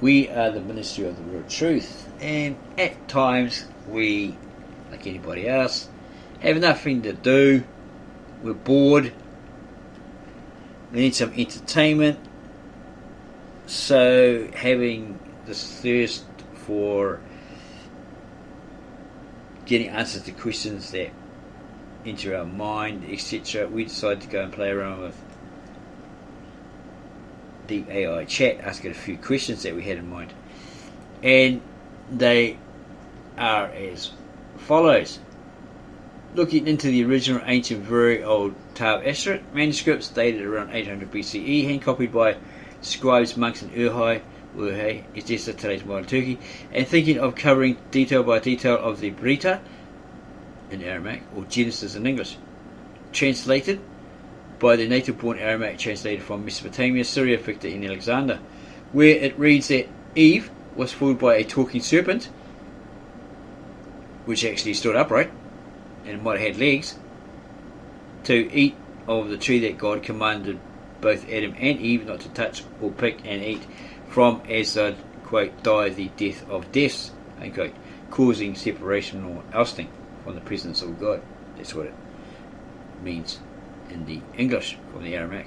We are the ministry of the real truth, and at times we, like anybody else, have nothing to do, we're bored, we need some entertainment, so having this thirst for getting answers to questions that enter our mind, etc., we decided to go and play around with Deep AI Chat, asking a few questions that we had in mind, and they are as follows. Looking into the original ancient, very old Ktav Ashurit manuscripts dated around 800 BCE, hand copied by scribes, monks in Urhai, Edessa, today's modern Turkey, and thinking of covering detail by detail of the Breetah in Aramaic, or Genesis in English, translated by the native-born Aramaic translator from Mesopotamia, Syria, Victor and Alexander, where it reads that Eve was fooled by a talking serpent, which actually stood upright and might have had legs, to eat of the tree that God commanded both Adam and Eve not to touch or pick and eat from, as they'd, quote, die the death of deaths, unquote, causing separation or ousting from the presence of God. That's what it means in the English from the Aramaic.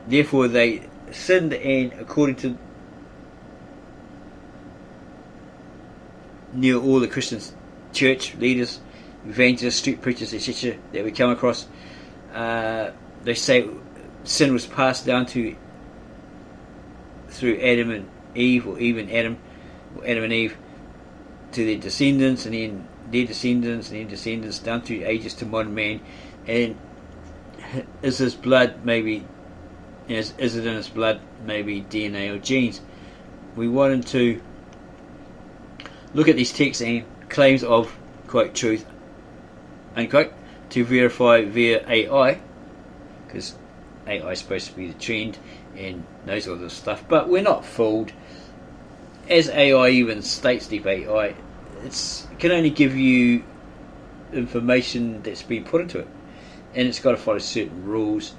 Therefore they sinned, and according to nearly all the Christian church leaders, evangelists, street preachers, etc., that we come across, they say sin was passed down through Adam and Eve, or even Adam and Eve, to their descendants, and then their descendants and their descendants, down through ages to modern man. And is his blood maybe, is it in his blood maybe DNA or genes? We wanted to look at these texts and claims of, quote, truth, unquote, to verify via AI, because AI is supposed to be the trend and knows all this stuff, but we're not fooled. As AI even states, deep AI, it can only give you information that's been put into it, and it's got to follow certain rules,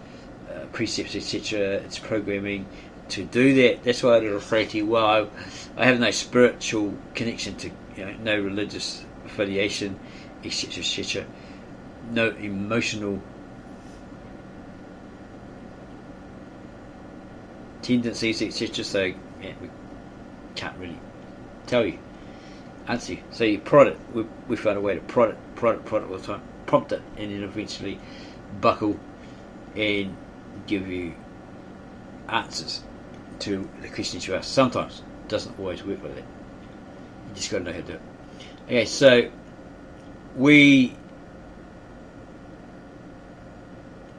precepts, etc. It's programming to do that. That's why I refer to, well, I have no spiritual connection to, no religious affiliation, etc., etc., no emotional tendencies, etc. So we can't really tell you, answer you. So you prod it. We found a way to prod it all the time, prompt it, and then eventually buckle and give you answers to the questions you ask. Sometimes it doesn't always work like that. You just got to know how to do it. Okay, so we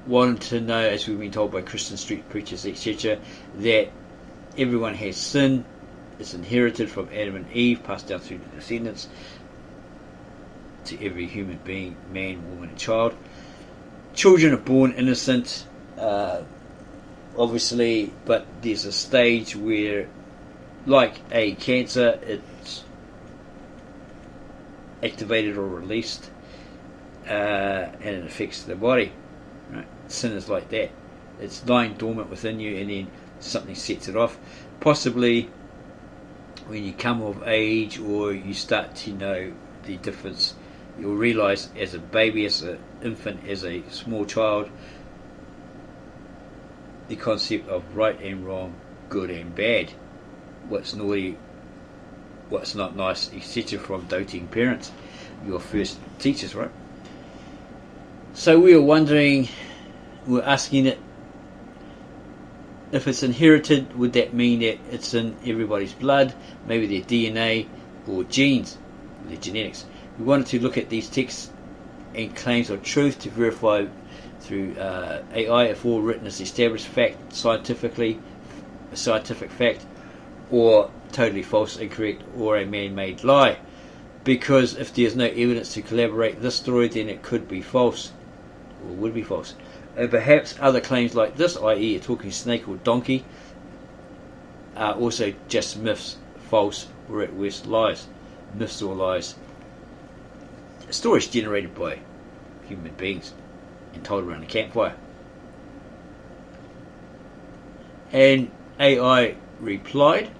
wanted to know, as we've been told by Christian street preachers, etc., that everyone has sin. It's inherited from Adam and Eve, passed down through the descendants to every human being, man, woman and child. Children are born innocent, obviously, but there's a stage where, like a cancer, it's activated or released, and it affects the body. Right? Sin is like that. It's lying dormant within you, and then something sets it off. Possibly when you come of age, or you start to know the difference, you'll realise as a baby, as an infant, as a small child, the concept of right and wrong, good and bad, what's naughty, what's not nice, etc., from doting parents, your first teachers, right? So we were wondering, we're asking it, if it's inherited, would that mean that it's in everybody's blood, maybe their DNA or genes, their genetics? We wanted to look at these texts and claims of truth to verify through AI if all written is established fact, scientific fact, or totally false, incorrect, or a man-made lie. Because if there's no evidence to corroborate this story, then it could be false, or would be false. And perhaps other claims like this, i.e. a talking snake or donkey, are also just myths, false, or at worst lies. Myths or lies. Stories generated by human beings and told around a campfire. And AI replied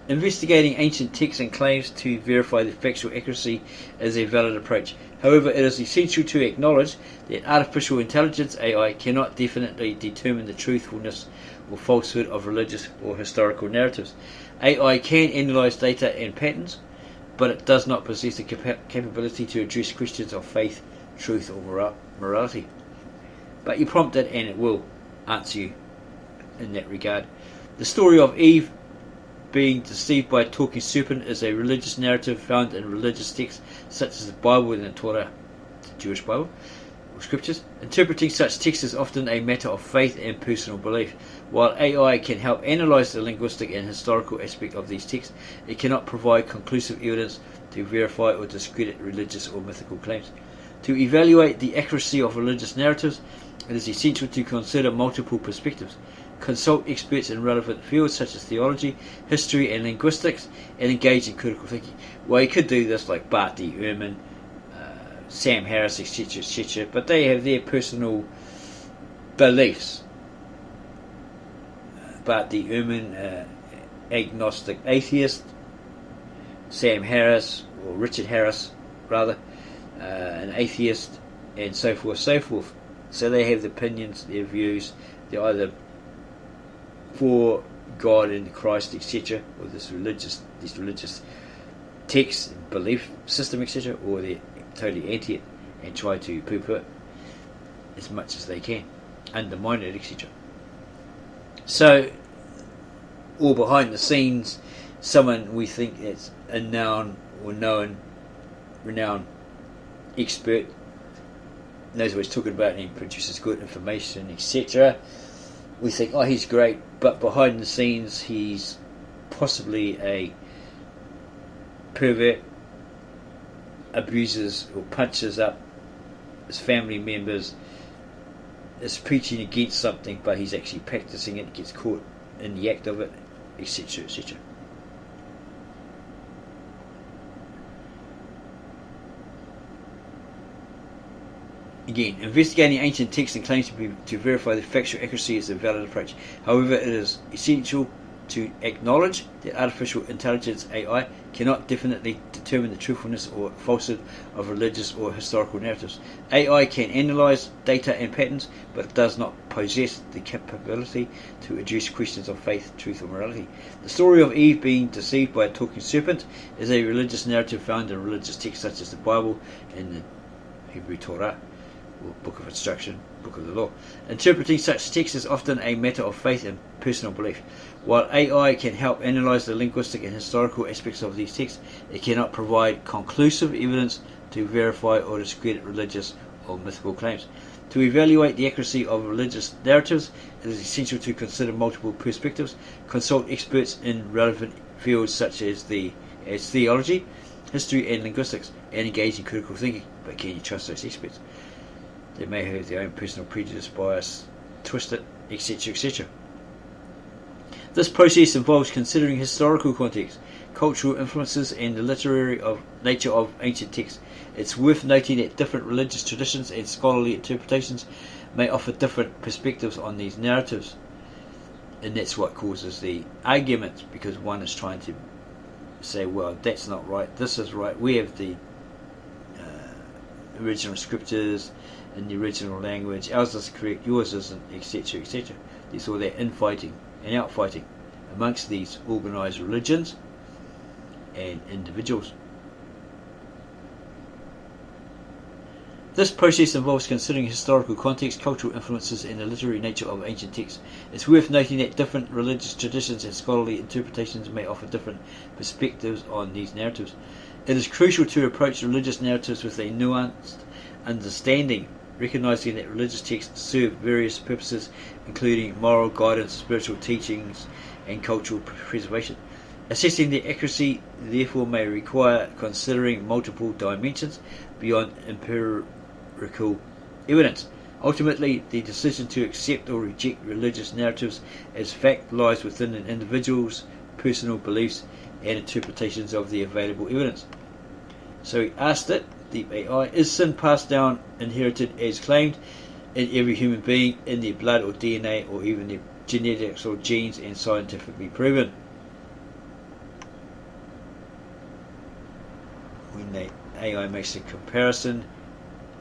Investigating ancient texts and claims to verify the factual accuracy is a valid approach. However, it is essential to acknowledge that artificial intelligence, AI, cannot definitely determine the truthfulness or falsehood of religious or historical narratives. AI can analyse data and patterns, but it does not possess the capability to address questions of faith, truth, or morality. But you prompt it and it will answer you in that regard. The story of Eve being deceived by a talking serpent is a religious narrative found in religious texts such as the Bible and the Torah, the Jewish Bible, or scriptures. Interpreting such texts is often a matter of faith and personal belief. While AI can help analyse the linguistic and historical aspect of these texts, it cannot provide conclusive evidence to verify or discredit religious or mythical claims. To evaluate the accuracy of religious narratives, it is essential to consider multiple perspectives. Consult experts in relevant fields such as theology, history and linguistics, and engage in critical thinking. Well, you could do this like vs.The, Ehrman, Sam Harris, etc., but they have their personal beliefs. vs.The, Ehrman, agnostic atheist, Sam Harris, or Richard Harris rather, an atheist, and so forth, so forth. So they have their opinions, their views. They're either for God and Christ, etc., or these religious texts and belief system, etc., or they're totally anti it and try to poo-poo it as much as they can, undermine it, etc. So, or behind the scenes, someone we think is a known or renowned expert, knows what he's talking about and he produces good information, etc. We think, oh, he's great, but behind the scenes he's possibly a pervert, abuses or punches up his family members, is preaching against something but he's actually practicing it, gets caught in the act of it, etc., etc. Again, investigating ancient texts and claims to verify the factual accuracy is a valid approach. However, it is essential to acknowledge that artificial intelligence, AI, cannot definitely determine the truthfulness or falsehood of religious or historical narratives. AI can analyse data and patterns, but it does not possess the capability to address questions of faith, truth, or morality. The story of Eve being deceived by a talking serpent is a religious narrative found in religious texts such as the Bible and the Hebrew Torah, or Book of Instruction, Book of the Law. Interpreting such texts is often a matter of faith and personal belief. While AI can help analyse the linguistic and historical aspects of these texts, it cannot provide conclusive evidence to verify or discredit religious or mythical claims. To evaluate the accuracy of religious narratives, it is essential to consider multiple perspectives, consult experts in relevant fields such as theology, history and linguistics, and engage in critical thinking. But can you trust those experts? They may have their own personal prejudice, bias, twist it, etc., etc. This process involves considering historical context, cultural influences, and the literary nature of ancient texts. It's worth noting that different religious traditions and scholarly interpretations may offer different perspectives on these narratives, and that's what causes the argument, because one is trying to say, well, that's not right, this is right, we have the original scriptures in the original language, ours is correct, yours isn't, etc., etc. There's all that infighting and outfighting amongst these organised religions and individuals. This process involves considering historical context, cultural influences, and the literary nature of ancient texts. It's worth noting that different religious traditions and scholarly interpretations may offer different perspectives on these narratives. It is crucial to approach religious narratives with a nuanced understanding, recognising that religious texts serve various purposes, including moral guidance, spiritual teachings, and cultural preservation. Assessing the accuracy, therefore, may require considering multiple dimensions beyond empirical evidence. Ultimately, the decision to accept or reject religious narratives as fact lies within an individual's personal beliefs and interpretations of the available evidence. So he asked it, the AI, is sin passed down, inherited as claimed in every human being in their blood or DNA or even their genetics or genes, and scientifically proven? when the AI makes a comparison,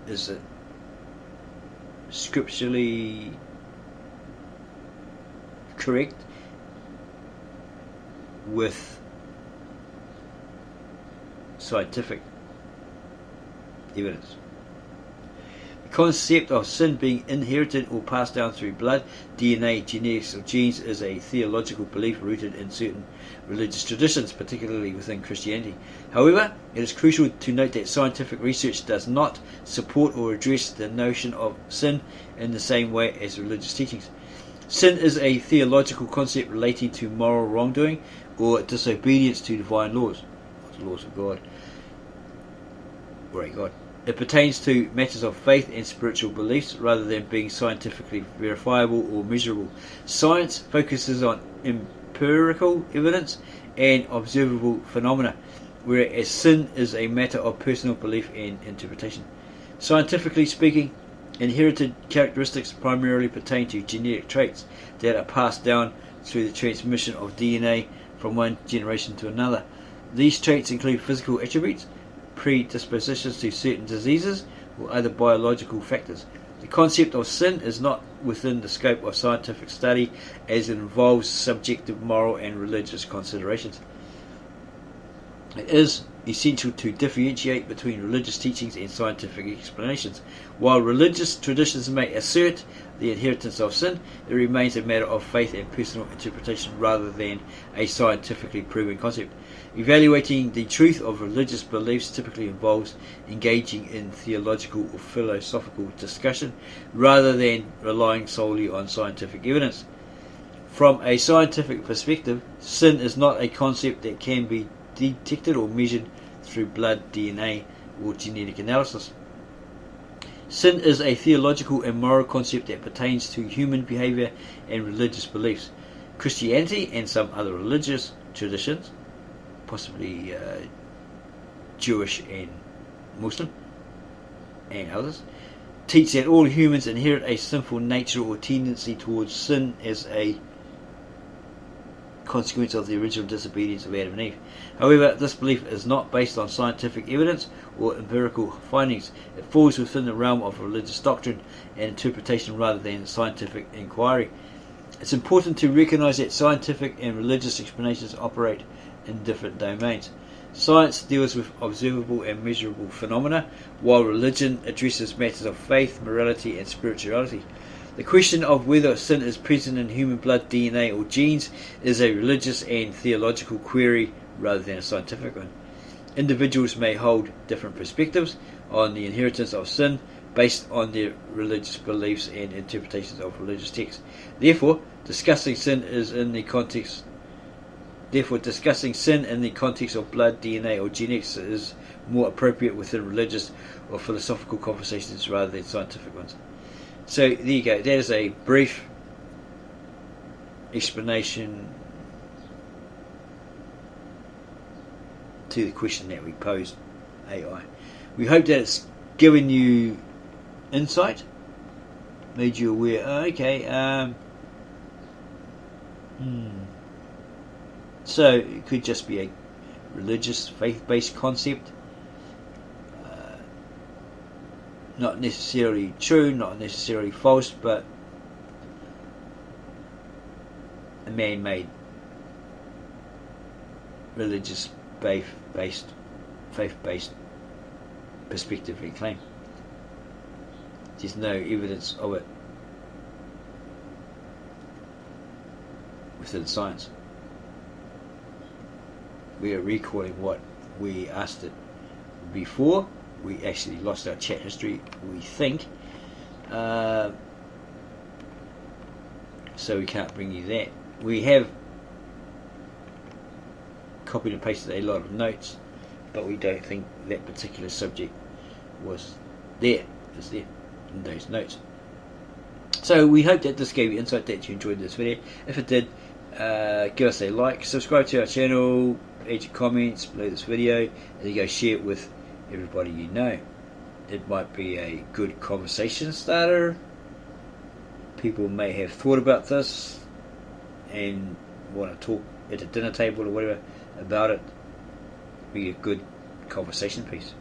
is it scripturally correct with scientific evidence? The concept of sin being inherited or passed down through blood, DNA, genetics, or genes is a theological belief rooted in certain religious traditions, particularly within Christianity. However, it is crucial to note that scientific research does not support or address the notion of sin in the same way as religious teachings. Sin is a theological concept relating to moral wrongdoing or disobedience to divine laws, the laws of God. Great God. It pertains to matters of faith and spiritual beliefs rather than being scientifically verifiable or measurable. Science focuses on empirical evidence and observable phenomena, whereas sin is a matter of personal belief and interpretation. Scientifically speaking, inherited characteristics primarily pertain to genetic traits that are passed down through the transmission of DNA from one generation to another. These traits include physical attributes, predispositions to certain diseases, or other biological factors. The concept of sin is not within the scope of scientific study, as it involves subjective moral and religious considerations. It is essential to differentiate between religious teachings and scientific explanations. While religious traditions may assert the inheritance of sin, it remains a matter of faith and personal interpretation rather than a scientifically proven concept. Evaluating the truth of religious beliefs typically involves engaging in theological or philosophical discussion rather than relying solely on scientific evidence. From a scientific perspective, sin is not a concept that can be detected or measured through blood, DNA, or genetic analysis. Sin is a theological and moral concept that pertains to human behavior and religious beliefs. Christianity and some other religious traditions, possibly Jewish and Muslim and others, teach that all humans inherit a sinful nature or tendency towards sin as a consequence of the original disobedience of Adam and Eve. However, this belief is not based on scientific evidence or empirical findings. It falls within the realm of religious doctrine and interpretation rather than scientific inquiry. It's important to recognize that scientific and religious explanations operate in different domains. Science deals with observable and measurable phenomena, while religion addresses matters of faith, morality, and spirituality. The question of whether sin is present in human blood, DNA, or genes is a religious and theological query rather than a scientific one. Individuals may hold different perspectives on the inheritance of sin based on their religious beliefs and interpretations of religious texts. Therefore, discussing sin in the context of blood, DNA, or genetics is more appropriate within religious or philosophical conversations rather than scientific ones. So there you go. That is a brief explanation to the question that we posed AI. We hope that it's given you insight, made you aware. So it could just be a religious, faith-based concept. Not necessarily true, not necessarily false, but a man-made religious faith-based perspective and claim. There's no evidence of it within science. We are recalling what we asked it before. We actually lost our chat history, we think, so we can't bring you that. We have copied and pasted a lot of notes, but we don't think that particular subject was there. It's there in those notes. So we hope that this gave you insight, that you enjoyed this video. If it did, give us a like, subscribe to our channel, add your comments below this video, and then go share it with everybody you know. It might be a good conversation starter. People may have thought about this and want to talk at a dinner table or whatever about it. Be a good conversation piece.